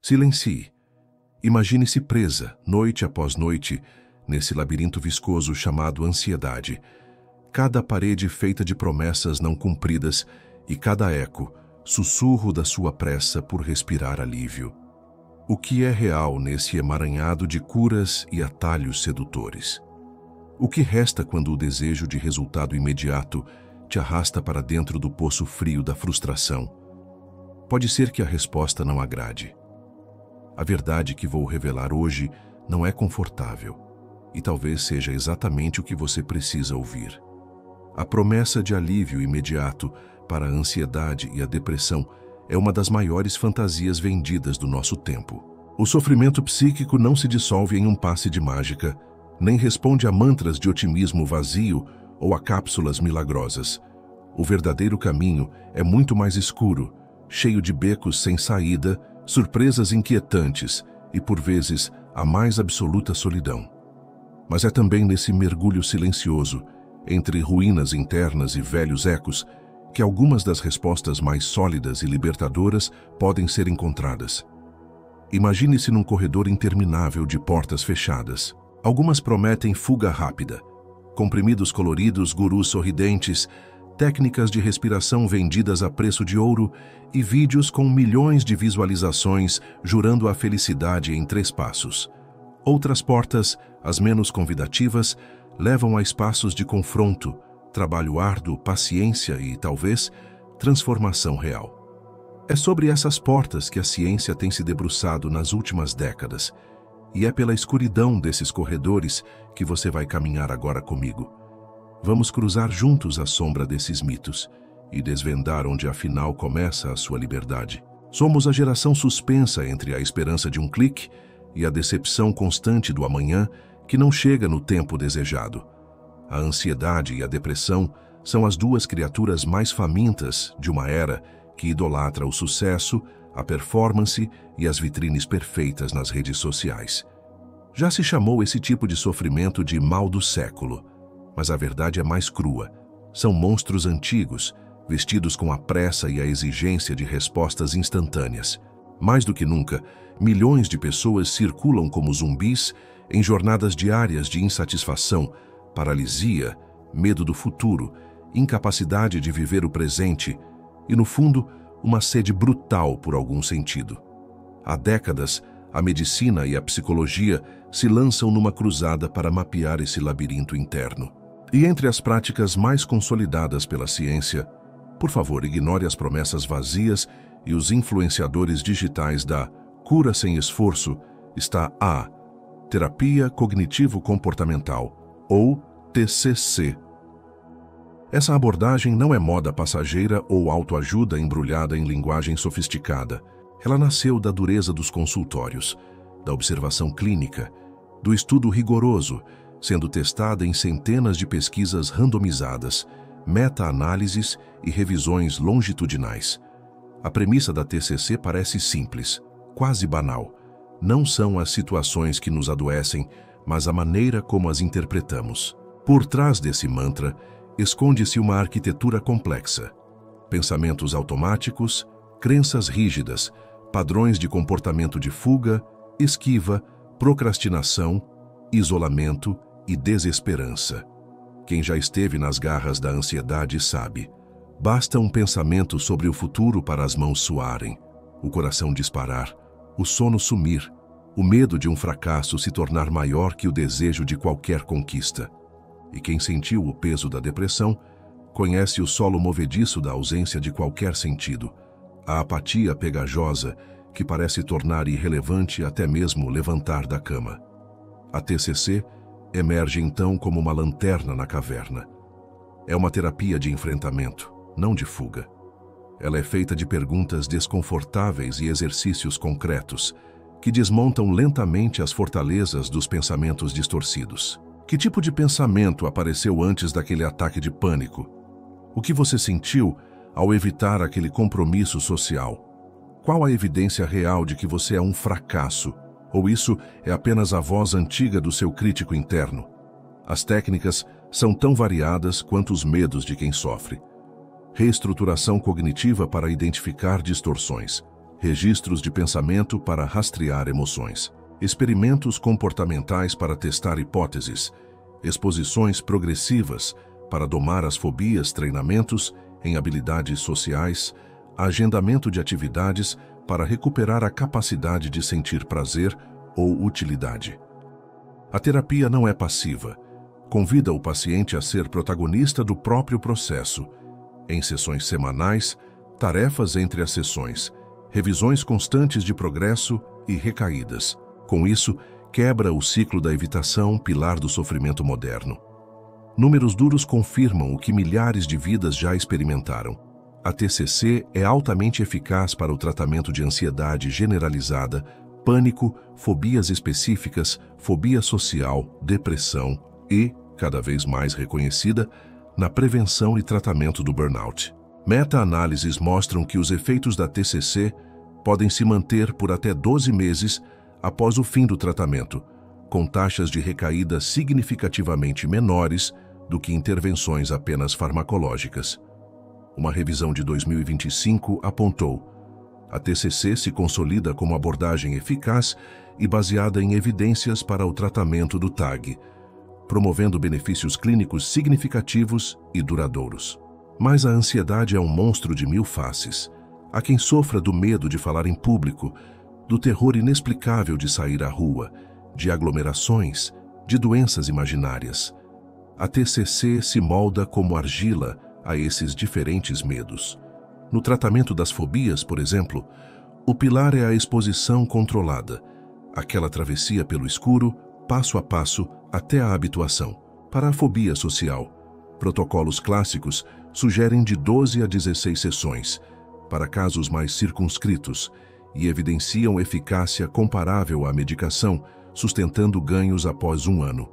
Silencie. Imagine-se presa, noite após noite, nesse labirinto viscoso chamado ansiedade. Cada parede feita de promessas não cumpridas e cada eco, sussurro da sua pressa por respirar alívio. O que é real nesse emaranhado de curas e atalhos sedutores? O que resta quando o desejo de resultado imediato te arrasta para dentro do poço frio da frustração? Pode ser que a resposta não agrade. A verdade que vou revelar hoje não é confortável e talvez seja exatamente o que você precisa ouvir. A promessa de alívio imediato para a ansiedade e a depressão é uma das maiores fantasias vendidas do nosso tempo. O sofrimento psíquico não se dissolve em um passe de mágica, nem responde a mantras de otimismo vazio ou a cápsulas milagrosas. O verdadeiro caminho é muito mais escuro, cheio de becos sem saída, surpresas inquietantes e, por vezes, a mais absoluta solidão. Mas é também nesse mergulho silencioso, entre ruínas internas e velhos ecos, que algumas das respostas mais sólidas e libertadoras podem ser encontradas. Imagine-se num corredor interminável de portas fechadas. Algumas prometem fuga rápida, comprimidos coloridos, gurus sorridentes, técnicas de respiração vendidas a preço de ouro e vídeos com milhões de visualizações jurando a felicidade em 3 passos. Outras portas, as menos convidativas, levam a espaços de confronto, trabalho árduo, paciência e, talvez, transformação real. É sobre essas portas que a ciência tem se debruçado nas últimas décadas, e é pela escuridão desses corredores que você vai caminhar agora comigo. Vamos cruzar juntos a sombra desses mitos e desvendar onde afinal começa a sua liberdade. Somos a geração suspensa entre a esperança de um clique e a decepção constante do amanhã que não chega no tempo desejado. A ansiedade e a depressão são as duas criaturas mais famintas de uma era que idolatra o sucesso, a performance e as vitrines perfeitas nas redes sociais. Já se chamou esse tipo de sofrimento de mal do século, mas a verdade é mais crua. São monstros antigos, vestidos com a pressa e a exigência de respostas instantâneas. Mais do que nunca, milhões de pessoas circulam como zumbis em jornadas diárias de insatisfação, paralisia, medo do futuro, incapacidade de viver o presente e, no fundo, uma sede brutal por algum sentido. Há décadas, a medicina e a psicologia se lançam numa cruzada para mapear esse labirinto interno. E entre as práticas mais consolidadas pela ciência, por favor, ignore as promessas vazias e os influenciadores digitais da cura sem esforço, está a terapia cognitivo-comportamental, ou TCC. Essa abordagem não é moda passageira ou autoajuda embrulhada em linguagem sofisticada. Ela nasceu da dureza dos consultórios, da observação clínica, do estudo rigoroso, sendo testada em centenas de pesquisas randomizadas, meta-análises e revisões longitudinais. A premissa da TCC parece simples, quase banal. Não são as situações que nos adoecem, mas a maneira como as interpretamos. Por trás desse mantra, esconde-se uma arquitetura complexa. Pensamentos automáticos, crenças rígidas, padrões de comportamento de fuga, esquiva, procrastinação, isolamento e desesperança. Quem já esteve nas garras da ansiedade sabe. Basta um pensamento sobre o futuro para as mãos suarem, o coração disparar, o sono sumir, o medo de um fracasso se tornar maior que o desejo de qualquer conquista. E quem sentiu o peso da depressão conhece o solo movediço da ausência de qualquer sentido, a apatia pegajosa que parece tornar irrelevante até mesmo levantar da cama. A TCC emerge então como uma lanterna na caverna. É uma terapia de enfrentamento, não de fuga. Ela é feita de perguntas desconfortáveis e exercícios concretos que desmontam lentamente as fortalezas dos pensamentos distorcidos. Que tipo de pensamento apareceu antes daquele ataque de pânico? O que você sentiu ao evitar aquele compromisso social? Qual a evidência real de que você é um fracasso? Ou isso é apenas a voz antiga do seu crítico interno? As técnicas são tão variadas quanto os medos de quem sofre. Reestruturação cognitiva para identificar distorções. registros de pensamento para rastrear emoções, experimentos comportamentais para testar hipóteses, exposições progressivas para domar as fobias, treinamentos em habilidades sociais, agendamento de atividades para recuperar a capacidade de sentir prazer ou utilidade. A terapia não é passiva. Convida o paciente a ser protagonista do próprio processo, em sessões semanais, tarefas entre as sessões, revisões constantes de progresso e recaídas. Com isso, quebra o ciclo da evitação, pilar do sofrimento moderno. Números duros confirmam o que milhares de vidas já experimentaram. A TCC é altamente eficaz para o tratamento de ansiedade generalizada, pânico, fobias específicas, fobia social, depressão e, cada vez mais reconhecida, na prevenção e tratamento do burnout. Meta-análises mostram que os efeitos da TCC podem se manter por até 12 meses após o fim do tratamento, com taxas de recaída significativamente menores do que intervenções apenas farmacológicas. Uma revisão de 2025 apontou: a TCC se consolida como abordagem eficaz e baseada em evidências para o tratamento do TAG, promovendo benefícios clínicos significativos e duradouros. Mas a ansiedade é um monstro de mil faces. Há quem sofra do medo de falar em público, do terror inexplicável de sair à rua, de aglomerações, de doenças imaginárias. A TCC se molda como argila a esses diferentes medos. No tratamento das fobias, por exemplo, o pilar é a exposição controlada, aquela travessia pelo escuro, passo a passo, até a habituação. Para a fobia social, protocolos clássicos sugerem de 12 a 16 sessões, para casos mais circunscritos, e evidenciam eficácia comparável à medicação, sustentando ganhos após 1 ano.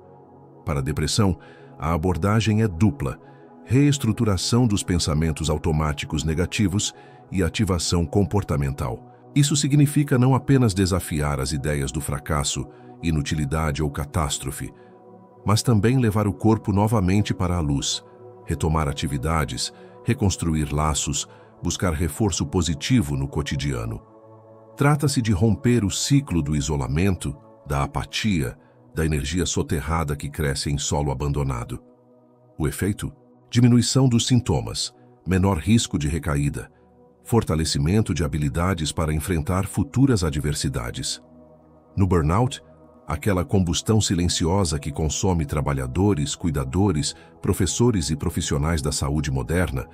Para a depressão, a abordagem é dupla: reestruturação dos pensamentos automáticos negativos e ativação comportamental. Isso significa não apenas desafiar as ideias do fracasso, inutilidade ou catástrofe, mas também levar o corpo novamente para a luz, retomar atividades, reconstruir laços, buscar reforço positivo no cotidiano. Trata-se de romper o ciclo do isolamento, da apatia, da energia soterrada que cresce em solo abandonado. O efeito? Diminuição dos sintomas, menor risco de recaída, fortalecimento de habilidades para enfrentar futuras adversidades. No burnout, aquela combustão silenciosa que consome trabalhadores, cuidadores, professores e profissionais da saúde moderna,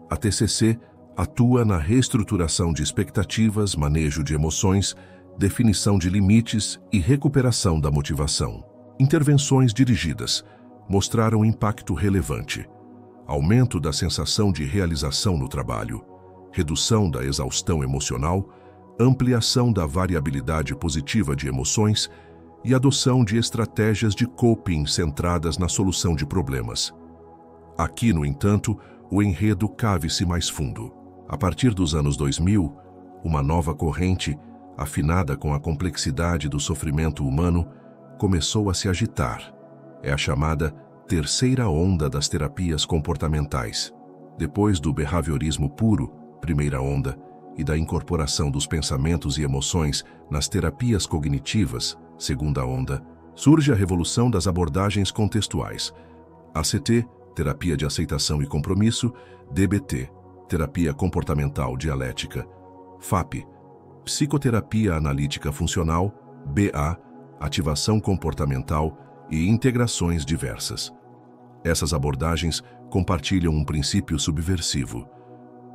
a TCC atua na reestruturação de expectativas, manejo de emoções, definição de limites e recuperação da motivação. Intervenções dirigidas mostraram impacto relevante: aumento da sensação de realização no trabalho, redução da exaustão emocional, ampliação da variabilidade positiva de emoções e adoção de estratégias de coping centradas na solução de problemas. Aqui, no entanto, o enredo cave-se mais fundo. A partir dos anos 2000, uma nova corrente, afinada com a complexidade do sofrimento humano, começou a se agitar. É a chamada terceira onda das terapias comportamentais. Depois do behaviorismo puro, primeira onda, e da incorporação dos pensamentos e emoções nas terapias cognitivas, segunda onda, surge a revolução das abordagens contextuais. ACT, terapia de aceitação e compromisso; DBT, terapia comportamental dialética; FAP, psicoterapia analítica funcional; BA, ativação comportamental; e integrações diversas. Essas abordagens compartilham um princípio subversivo: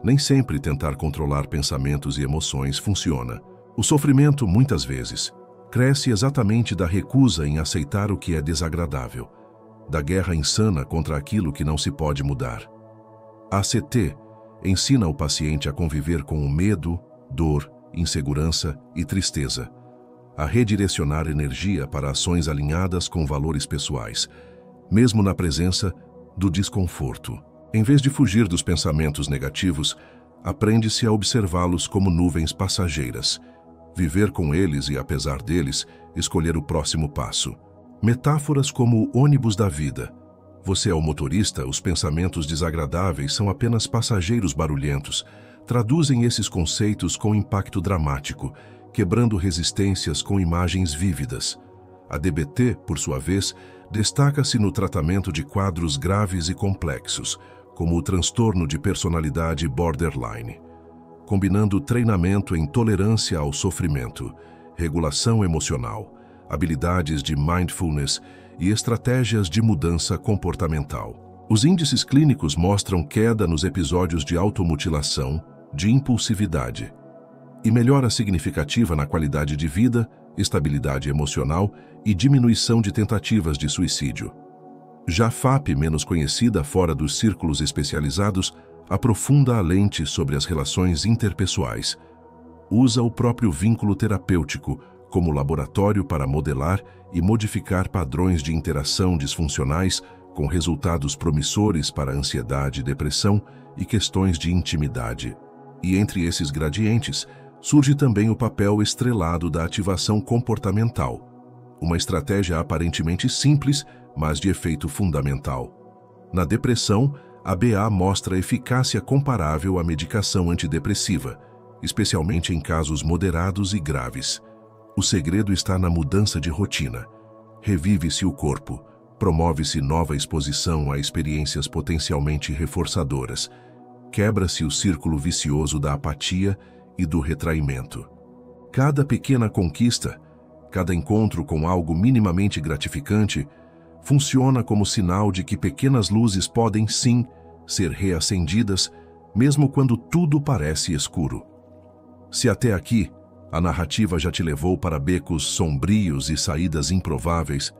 nem sempre tentar controlar pensamentos e emoções funciona. O sofrimento, muitas vezes, cresce exatamente da recusa em aceitar o que é desagradável, da guerra insana contra aquilo que não se pode mudar. A ACT ensina o paciente a conviver com o medo, dor, insegurança e tristeza, a redirecionar energia para ações alinhadas com valores pessoais, mesmo na presença do desconforto. Em vez de fugir dos pensamentos negativos, aprende-se a observá-los como nuvens passageiras, viver com eles e, apesar deles, escolher o próximo passo. Metáforas como o ônibus da vida. Você é o motorista, os pensamentos desagradáveis são apenas passageiros barulhentos, traduzem esses conceitos com impacto dramático, quebrando resistências com imagens vívidas. A DBT, por sua vez, destaca-se no tratamento de quadros graves e complexos, como o transtorno de personalidade borderline, combinando treinamento em tolerância ao sofrimento, regulação emocional, habilidades de mindfulness e estratégias de mudança comportamental. Os índices clínicos mostram queda nos episódios de automutilação, de impulsividade, e melhora significativa na qualidade de vida, estabilidade emocional e diminuição de tentativas de suicídio. Já FAP, menos conhecida fora dos círculos especializados, aprofunda a lente sobre as relações interpessoais. Usa o próprio vínculo terapêutico como laboratório para modelar e modificar padrões de interação disfuncionais com resultados promissores para ansiedade, depressão e questões de intimidade. E entre esses gradientes, surge também o papel estrelado da ativação comportamental, uma estratégia aparentemente simples, mas de efeito fundamental. Na depressão, a BA mostra eficácia comparável à medicação antidepressiva, especialmente em casos moderados e graves. O segredo está na mudança de rotina. Revive-se o corpo, promove-se nova exposição a experiências potencialmente reforçadoras, quebra-se o círculo vicioso da apatia e do retraimento. Cada pequena conquista, cada encontro com algo minimamente gratificante, funciona como sinal de que pequenas luzes podem, sim, ser reacendidas, mesmo quando tudo parece escuro. Se até aqui a narrativa já te levou para becos sombrios e saídas improváveis,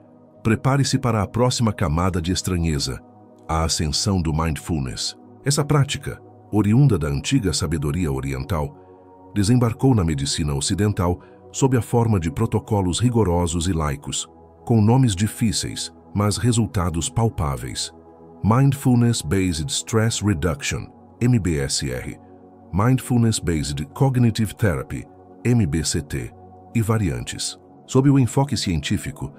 prepare-se para a próxima camada de estranheza, a ascensão do mindfulness. Essa prática, oriunda da antiga sabedoria oriental, desembarcou na medicina ocidental sob a forma de protocolos rigorosos e laicos, com nomes difíceis, mas resultados palpáveis. Mindfulness Based Stress Reduction, MBSR, Mindfulness Based Cognitive Therapy, MBCT, e variantes. Sob o enfoque científico,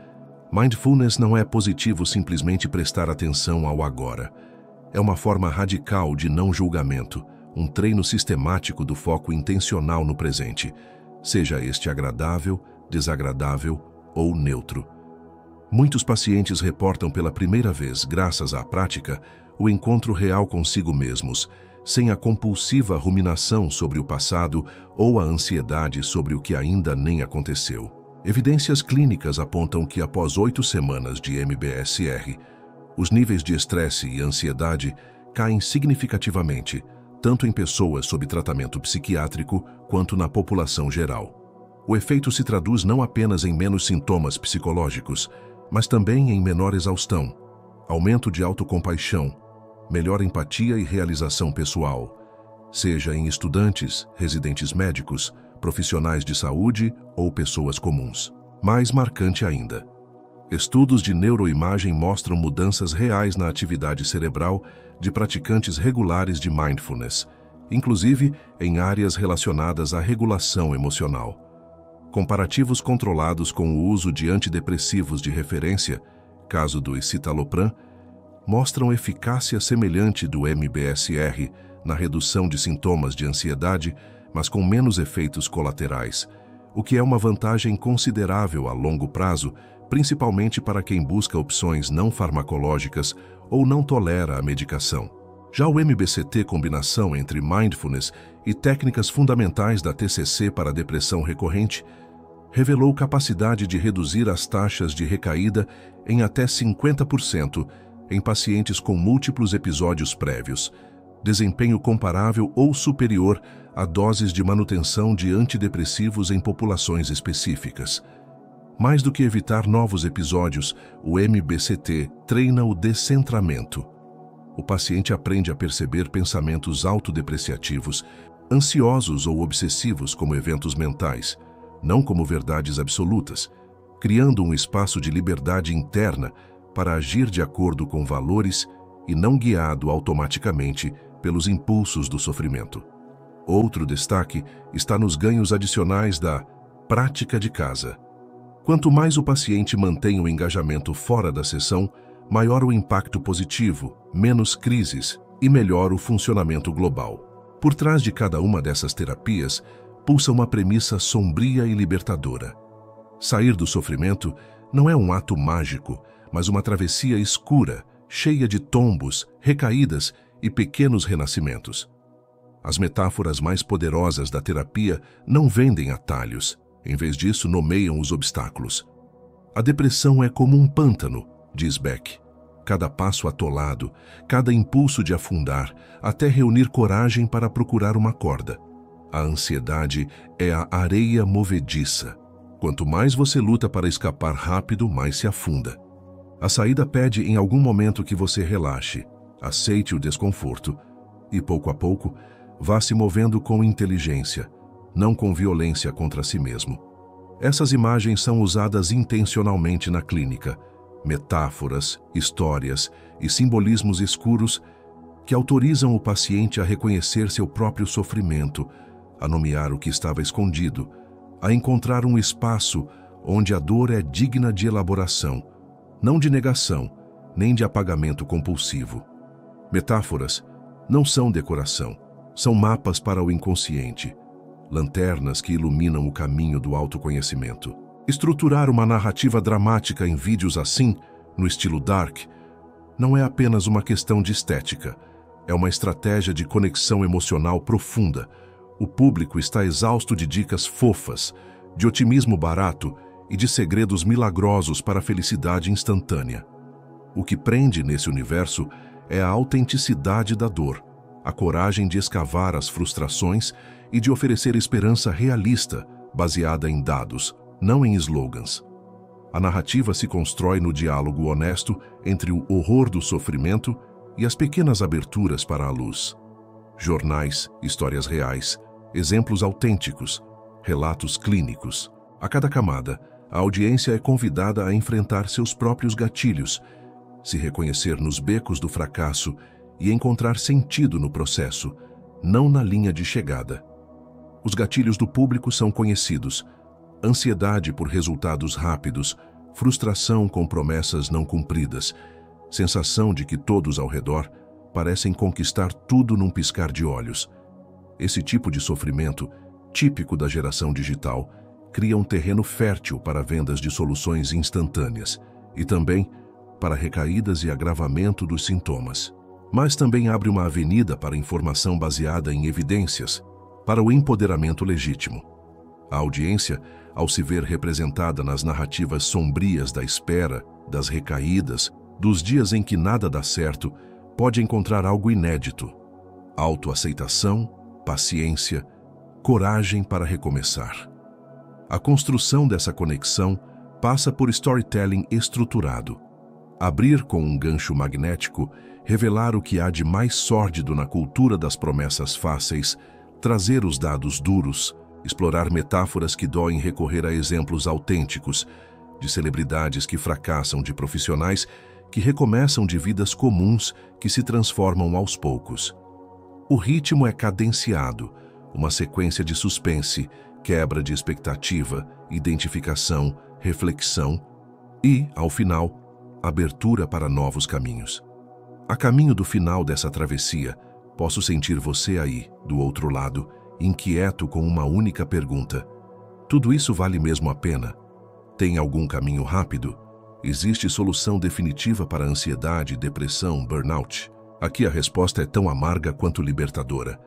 mindfulness não é positivo simplesmente prestar atenção ao agora. É uma forma radical de não julgamento, um treino sistemático do foco intencional no presente, seja este agradável, desagradável ou neutro. Muitos pacientes reportam pela primeira vez, graças à prática, o encontro real consigo mesmos, sem a compulsiva ruminação sobre o passado ou a ansiedade sobre o que ainda nem aconteceu. Evidências clínicas apontam que após 8 semanas de MBSR, os níveis de estresse e ansiedade caem significativamente, tanto em pessoas sob tratamento psiquiátrico quanto na população geral. O efeito se traduz não apenas em menos sintomas psicológicos, mas também em menor exaustão, aumento de autocompaixão, melhor empatia e realização pessoal, seja em estudantes, residentes médicos, profissionais de saúde ou pessoas comuns. Mais marcante ainda, estudos de neuroimagem mostram mudanças reais na atividade cerebral de praticantes regulares de mindfulness, inclusive em áreas relacionadas à regulação emocional. Comparativos controlados com o uso de antidepressivos de referência, caso do escitalopram, mostram eficácia semelhante do MBSR na redução de sintomas de ansiedade, mas com menos efeitos colaterais, o que é uma vantagem considerável a longo prazo, principalmente para quem busca opções não farmacológicas ou não tolera a medicação. Já o MBCT, combinação entre mindfulness e técnicas fundamentais da TCC para depressão recorrente, revelou capacidade de reduzir as taxas de recaída em até 50% em pacientes com múltiplos episódios prévios, desempenho comparável ou superior a doses de manutenção de antidepressivos em populações específicas. Mais do que evitar novos episódios, o MBCT treina o descentramento. O paciente aprende a perceber pensamentos autodepreciativos, ansiosos ou obsessivos como eventos mentais, não como verdades absolutas, criando um espaço de liberdade interna para agir de acordo com valores e não guiado automaticamente pelos impulsos do sofrimento. Outro destaque está nos ganhos adicionais da prática de casa. Quanto mais o paciente mantém o engajamento fora da sessão, maior o impacto positivo, menos crises e melhor o funcionamento global. Por trás de cada uma dessas terapias, pulsa uma premissa sombria e libertadora. Sair do sofrimento não é um ato mágico, mas uma travessia escura, cheia de tombos, recaídas e pequenos renascimentos. As metáforas mais poderosas da terapia não vendem atalhos, em vez disso nomeiam os obstáculos. A depressão é como um pântano, diz Beck. Cada passo atolado, cada impulso de afundar, até reunir coragem para procurar uma corda. A ansiedade é a areia movediça. Quanto mais você luta para escapar rápido, mais se afunda. A saída pede em algum momento que você relaxe, aceite o desconforto e, pouco a pouco, vá se movendo com inteligência, não com violência contra si mesmo. Essas imagens são usadas intencionalmente na clínica, metáforas, histórias e simbolismos escuros que autorizam o paciente a reconhecer seu próprio sofrimento, a nomear o que estava escondido, a encontrar um espaço onde a dor é digna de elaboração, não de negação, nem de apagamento compulsivo. Metáforas não são decoração, são mapas para o inconsciente, lanternas que iluminam o caminho do autoconhecimento. Estruturar uma narrativa dramática em vídeos assim, no estilo Dark, não é apenas uma questão de estética, é uma estratégia de conexão emocional profunda. O público está exausto de dicas fofas, de otimismo barato e de segredos milagrosos para a felicidade instantânea. O que prende nesse universo é a autenticidade da dor, a coragem de escavar as frustrações e de oferecer esperança realista, baseada em dados, não em slogans. A narrativa se constrói no diálogo honesto entre o horror do sofrimento e as pequenas aberturas para a luz. Jornais, histórias reais, exemplos autênticos, relatos clínicos. A cada camada, a audiência é convidada a enfrentar seus próprios gatilhos, se reconhecer nos becos do fracasso e encontrar sentido no processo, não na linha de chegada. Os gatilhos do público são conhecidos: ansiedade por resultados rápidos, frustração com promessas não cumpridas, sensação de que todos ao redor parecem conquistar tudo num piscar de olhos. Esse tipo de sofrimento, típico da geração digital, cria um terreno fértil para vendas de soluções instantâneas e também para recaídas e agravamento dos sintomas. Mas também abre uma avenida para informação baseada em evidências, para o empoderamento legítimo. A audiência, ao se ver representada nas narrativas sombrias da espera, das recaídas, dos dias em que nada dá certo, pode encontrar algo inédito: autoaceitação, paciência, coragem para recomeçar. A construção dessa conexão passa por storytelling estruturado. Abrir com um gancho magnético, revelar o que há de mais sórdido na cultura das promessas fáceis, trazer os dados duros, explorar metáforas que doem, recorrer a exemplos autênticos, de celebridades que fracassam, de profissionais que recomeçam, de vidas comuns que se transformam aos poucos. O ritmo é cadenciado, uma sequência de suspense, quebra de expectativa, identificação, reflexão e, ao final, abertura para novos caminhos. A caminho do final dessa travessia, posso sentir você aí, do outro lado, inquieto com uma única pergunta: tudo isso vale mesmo a pena? Tem algum caminho rápido? Existe solução definitiva para ansiedade, depressão, burnout? Aqui a resposta é tão amarga quanto libertadora.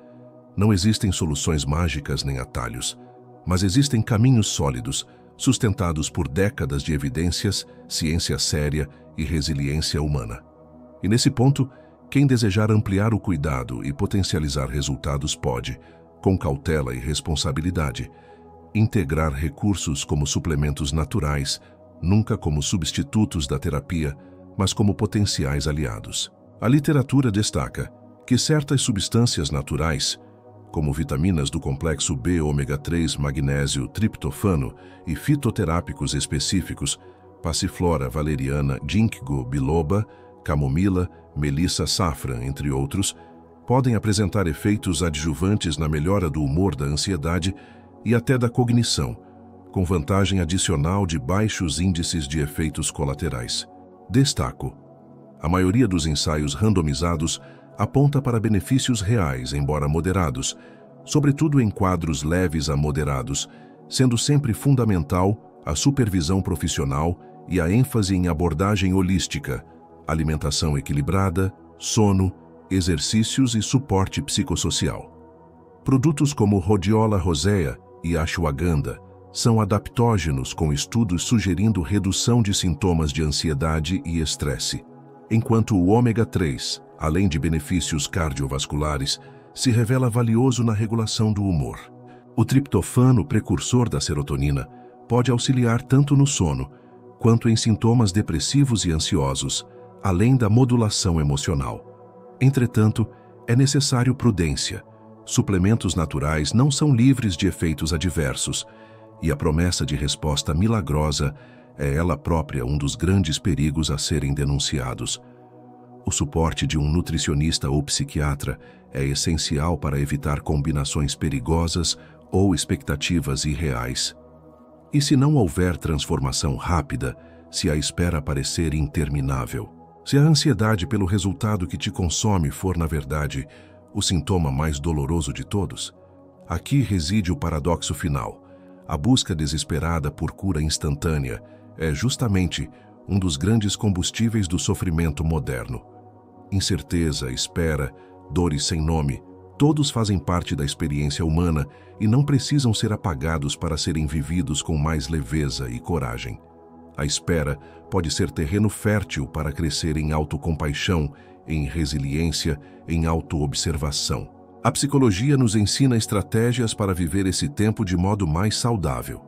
Não existem soluções mágicas nem atalhos, mas existem caminhos sólidos, sustentados por décadas de evidências, ciência séria e resiliência humana. E nesse ponto, quem desejar ampliar o cuidado e potencializar resultados pode, com cautela e responsabilidade, integrar recursos como suplementos naturais, nunca como substitutos da terapia, mas como potenciais aliados. A literatura destaca que certas substâncias naturais, como vitaminas do complexo B, ômega 3, magnésio, triptofano e fitoterápicos específicos, passiflora valeriana, ginkgo biloba, camomila, melissa safran, entre outros, podem apresentar efeitos adjuvantes na melhora do humor, da ansiedade e até da cognição, com vantagem adicional de baixos índices de efeitos colaterais. Destaco: a maioria dos ensaios randomizados aponta para benefícios reais, embora moderados, sobretudo em quadros leves a moderados, sendo sempre fundamental a supervisão profissional e a ênfase em abordagem holística, alimentação equilibrada, sono, exercícios e suporte psicossocial. Produtos como rhodiola rosea e ashwagandha são adaptógenos, com estudos sugerindo redução de sintomas de ansiedade e estresse, enquanto o ômega 3, além de benefícios cardiovasculares, se revela valioso na regulação do humor. O triptofano, precursor da serotonina, pode auxiliar tanto no sono quanto em sintomas depressivos e ansiosos, além da modulação emocional. Entretanto, é necessário prudência. Suplementos naturais não são livres de efeitos adversos, e a promessa de resposta milagrosa é ela própria um dos grandes perigos a serem denunciados. O suporte de um nutricionista ou psiquiatra é essencial para evitar combinações perigosas ou expectativas irreais. E se não houver transformação rápida, se a espera parecer interminável? Se a ansiedade pelo resultado que te consome for, na verdade, o sintoma mais doloroso de todos? Aqui reside o paradoxo final. A busca desesperada por cura instantânea é justamente um dos grandes combustíveis do sofrimento moderno. Incerteza, espera, dores sem nome, todos fazem parte da experiência humana e não precisam ser apagados para serem vividos com mais leveza e coragem. A espera pode ser terreno fértil para crescer em autocompaixão, em resiliência, em autoobservação. A psicologia nos ensina estratégias para viver esse tempo de modo mais saudável.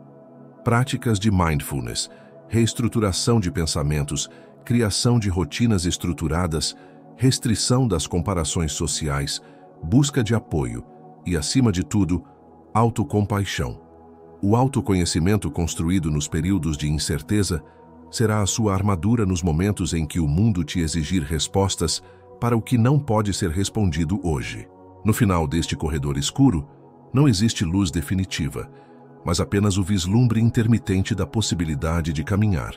Práticas de mindfulness, reestruturação de pensamentos, criação de rotinas estruturadas, restrição das comparações sociais, busca de apoio e, acima de tudo, autocompaixão. O autoconhecimento construído nos períodos de incerteza será a sua armadura nos momentos em que o mundo te exigir respostas para o que não pode ser respondido hoje. No final deste corredor escuro, não existe luz definitiva, mas apenas o vislumbre intermitente da possibilidade de caminhar.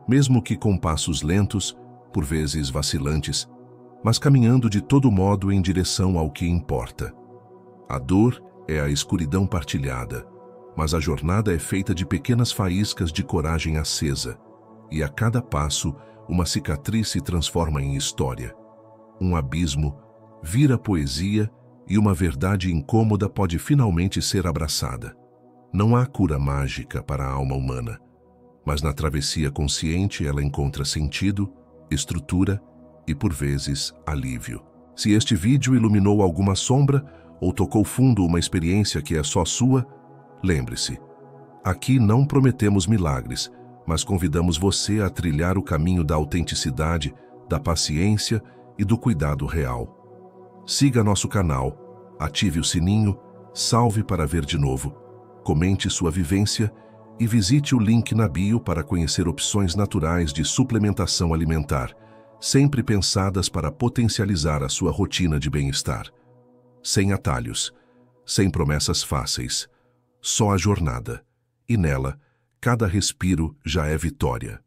Mesmo que com passos lentos, por vezes vacilantes, mas caminhando de todo modo em direção ao que importa. A dor é a escuridão partilhada, mas a jornada é feita de pequenas faíscas de coragem acesa, e a cada passo, uma cicatriz se transforma em história. Um abismo vira poesia e uma verdade incômoda pode finalmente ser abraçada. Não há cura mágica para a alma humana, mas na travessia consciente ela encontra sentido, estrutura e, por vezes, alívio. Se este vídeo iluminou alguma sombra ou tocou fundo uma experiência que é só sua, lembre-se, aqui não prometemos milagres, mas convidamos você a trilhar o caminho da autenticidade, da paciência e do cuidado real. Siga nosso canal, ative o sininho, salve para ver de novo, comente sua vivência e visite o link na bio para conhecer opções naturais de suplementação alimentar, sempre pensadas para potencializar a sua rotina de bem-estar. Sem atalhos, sem promessas fáceis, só a jornada, e nela, cada respiro já é vitória.